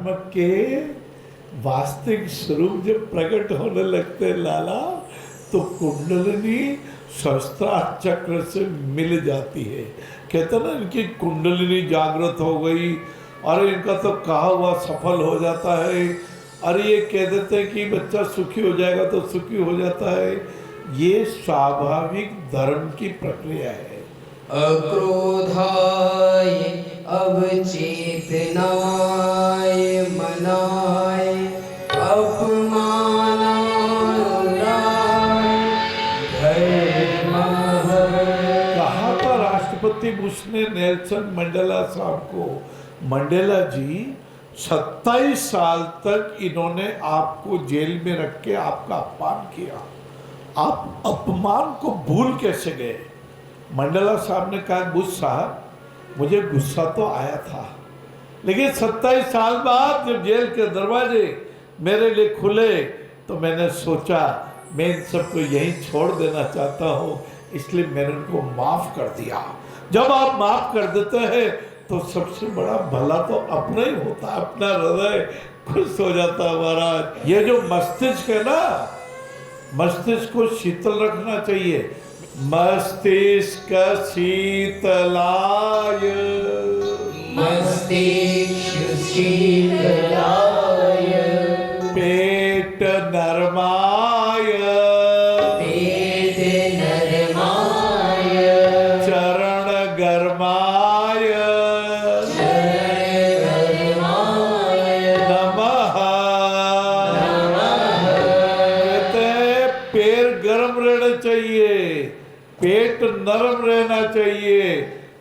आत्मा के वास्तविक स्वरूप जब प्रकट होने लगते हैं लाला, तो कुंडलिनी सहस्त्रार चक्र से मिल जाती है। कहते ना इनकी कुंडलिनी जागृत हो गई, और इनका तो कहा हुआ सफल हो जाता है। अरे ये कह देते हैं कि बच्चा सुखी हो जाएगा तो सुखी हो जाता है। ये स्वाभाविक धर्म की प्रक्रिया है। अक्रोधाय अवचेतनाय मनाय अपमानाय धर्मः। कहा था राष्ट्रपति बुश ने नेल्सन मंडेला साहब को, मंडेला जी 27 साल तक इन्होंने आपको जेल में रख के आपका अपमान किया, आप अपमान को भूल कैसे गए? मंडेला साहब ने कहा, बुश साहब मुझे गुस्सा तो आया था, लेकिन 27 साल बाद जब जेल के दरवाजे मेरे लिए खुले तो मैंने सोचा मैं इन सबको यहीं छोड़ देना चाहता हूँ, इसलिए मैंने उनको माफ कर दिया। जब आप माफ कर देते हैं तो सबसे बड़ा भला तो अपना ही होता है, अपना हृदय खुश हो जाता है महाराज। ये जो मस्तिष्क है ना, मस्तिष्क को शीतल रखना चाहिए। मस्तिष्क शीतलाय, मस्तिष्क शीतलाय, पेट नरमाय, पेट नरमाय, चरण गर्माय, चरण गर्माय नमः। कहते हैं पैर गर्म रहना चाहिए, पेट नरम रहना चाहिए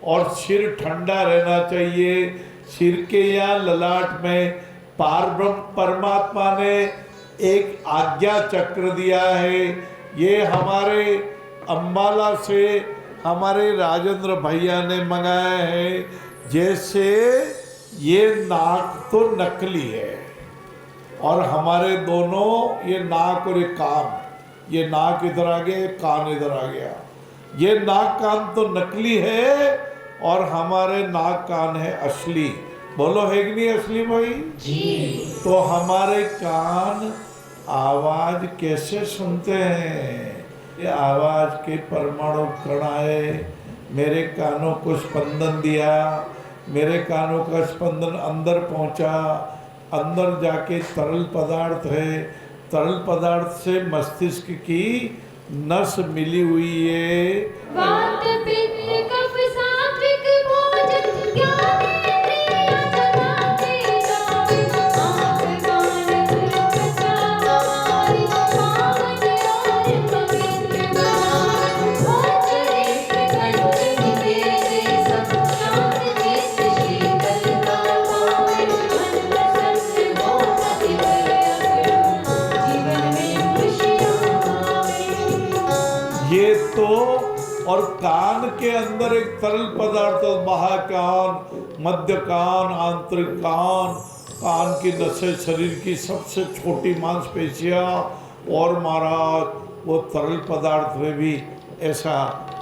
और सिर ठंडा रहना चाहिए। सिर के यहाँ ललाट में पारब्रह्म परमात्मा ने एक आज्ञा चक्र दिया है। ये हमारे अंबाला से हमारे राजेंद्र भैया ने मंगाया है। जैसे ये नाक तो नकली है और हमारे दोनों, ये नाक और ये कान, ये नाक इधर आ गया, ये कान इधर आ गया। ये नाक कान तो नकली है और हमारे नाक कान है असली। बोलो है कि नहीं असली भाई जी। तो हमारे कान आवाज कैसे सुनते हैं? ये आवाज के परमाणु कण आए, मेरे कानों को स्पंदन दिया, मेरे कानों का स्पंदन अंदर पहुंचा, अंदर जाके तरल पदार्थ है, तरल पदार्थ से मस्तिष्क की नस मिली हुई है। वात पित्त कफ सात्विक भोजन ज्ञान इंद्रिय जगाते जावे आँख कान त्वचा हमारी पावन और पवित्र बनाए। भोज नेत्र कंठ निकेत सब शांत चित्त शीतलता पाए। मन प्रसन्न हो अति भय अकड़न जीवन में खुशियाँ आवे। ये तो और कान के अंदर एक तरल पदार्थ, महाकान, मध्य कान, आंतरिक कान, कान की नसें, शरीर की सबसे छोटी मांसपेशियां, और महाराज वो तरल पदार्थ में भी ऐसा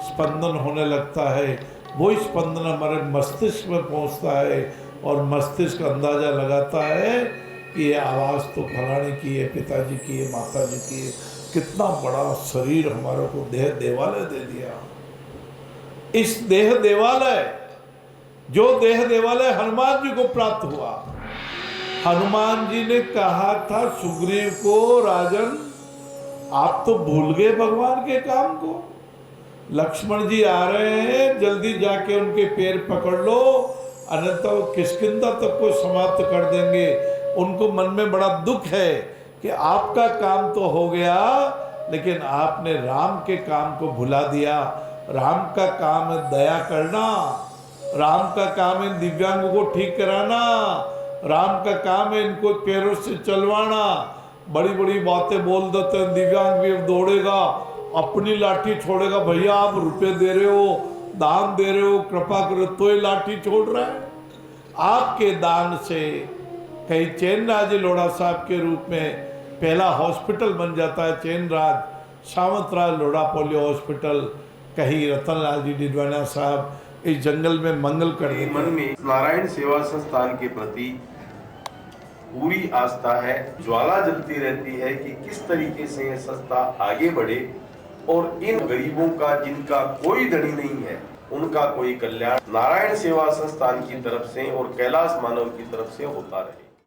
स्पंदन होने लगता है। वो स्पंदन हमारे मस्तिष्क में पहुंचता है और मस्तिष्क अंदाजा लगाता है कि ये आवाज़ तो फलाने की है, पिताजी की है, माता जी की है। कितना बड़ा शरीर हमारे को देह देवालय दे दिया। इस देह देवालय, जो देह देवालय हनुमान जी को प्राप्त हुआ, हनुमान जी ने कहा था सुग्रीव को, राजन आप तो भूल गए भगवान के काम को, लक्ष्मण जी आ रहे हैं, जल्दी जाके उनके पैर पकड़ लो, अन्यथा वो किष्किंधा तक को समाप्त कर देंगे। उनको मन में बड़ा दुख है कि आपका काम तो हो गया, लेकिन आपने राम के काम को भुला दिया। राम का काम है दया करना, राम का काम है दिव्यांगों को ठीक कराना, राम का काम है इनको पैरों से चलवाना। बड़ी बड़ी बातें बोल देते हैं, दिव्यांग भी अब दौड़ेगा, अपनी लाठी छोड़ेगा। भैया आप रुपए दे रहे हो, दान दे रहे हो, कृपा करो, तो ये लाठी छोड़ रहा है। आपके दान से कहीं चैन राज लोढ़ा साहब के रूप में पहला हॉस्पिटल बन जाता है, चैन राज सावंतराज लोढ़ा पोलियो हॉस्पिटल। कहीं रतनलाल जी डिडवाना साहब इस जंगल में मंगल कर देते। मन में नारायण सेवा संस्थान के प्रति पूरी आस्था है, ज्वाला जलती रहती है कि किस तरीके से ये संस्था आगे बढ़े और इन गरीबों का जिनका कोई धनी नहीं है उनका कोई कल्याण नारायण सेवा संस्थान की तरफ से और कैलाश मानव की तरफ से होता रहे।